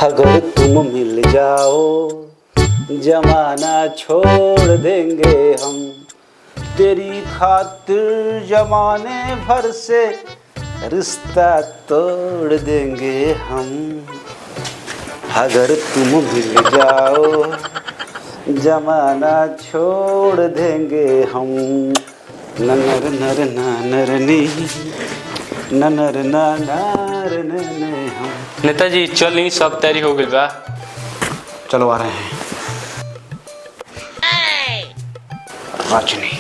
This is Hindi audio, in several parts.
अगर तुम मिल जाओ जमाना छोड़ देंगे हम, तेरी खातिर जमाने भर से रिश्ता तोड़ देंगे हम। अगर तुम मिल जाओ जमाना छोड़ देंगे हम। ननर नर नानरनी ननर नानर नने हम। नेताजी चल नहीं, सब तैयारी हो गई बा। चलो आ रहे हैं। राजनी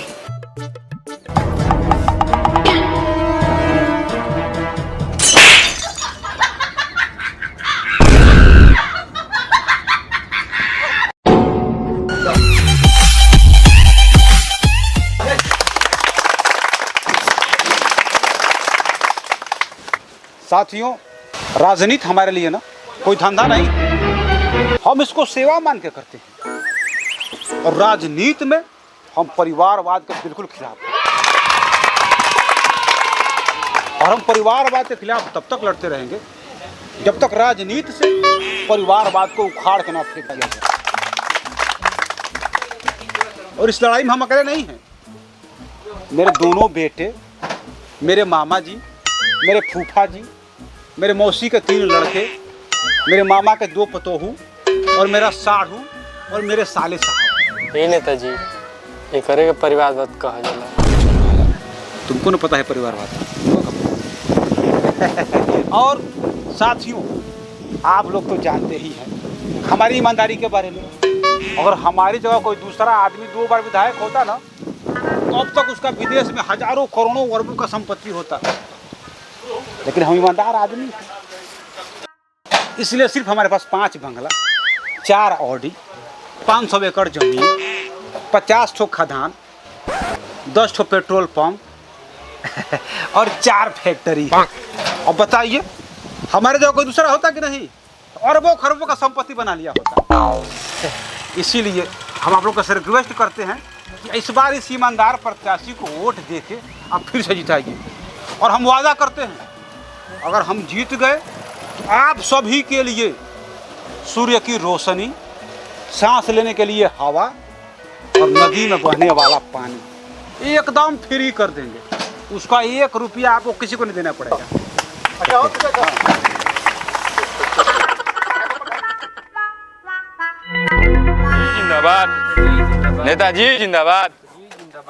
साथियों, राजनीति हमारे लिए ना कोई धंधा नहीं, हम इसको सेवा मान के करते हैं। और राजनीति में हम परिवारवाद के बिल्कुल खिलाफ हैं। और हम परिवारवाद के खिलाफ तब तक लड़ते रहेंगे जब तक राजनीति से परिवारवाद को उखाड़ के ना फेंक दिया जाए। और इस लड़ाई में हम अकेले नहीं हैं। मेरे दोनों बेटे, मेरे मामा जी, मेरे फूफा जी, मेरे मौसी के 3 लड़के, मेरे मामा के 2 पतोहू और मेरा साढ़ू और मेरे साले साहब। ये नेताजी, ये करेगा परिवारवाद कहा जाला। तुमको न पता है परिवारवाद। और साथियों, आप लोग तो जानते ही हैं हमारी ईमानदारी के बारे में। अगर हमारी जगह कोई दूसरा आदमी 2 बार विधायक होता ना, तो अब तक उसका विदेश में हजारों करोड़ों अरबों का संपत्ति होता। लेकिन हम ईमानदार आदमी हैं, इसलिए सिर्फ हमारे पास 5 बंगला, 4 ऑडी, 500 एकड़ जमीन, 50 ठो खदान, 10 ठो पेट्रोल पंप और 4 फैक्ट्री। अब बताइए, हमारे जगह कोई दूसरा होता कि नहीं? अरबों खरबों का संपत्ति बना लिया होता। इसीलिए हम आप लोग से रिक्वेस्ट करते हैं कि इस बार इस ईमानदार प्रत्याशी को वोट देके आप फिर से जिताइए। और हम वादा करते हैं, अगर हम जीत गए तो आप सभी के लिए सूर्य की रोशनी, सांस लेने के लिए हवा और नदी में बहने वाला पानी एकदम फ्री कर देंगे। उसका 1 रुपया आपको किसी को नहीं देना पड़ेगा। जिंदाबाद नेताजी, जिंदाबाद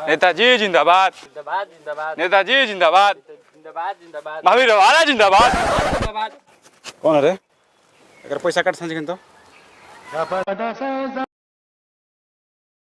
नेताजी, जिंदाबाद नेताजी, जिंदाबाद महावीर रवाना, जिंदाबाद। कौन है रे? अगर पैसा कट समझ तो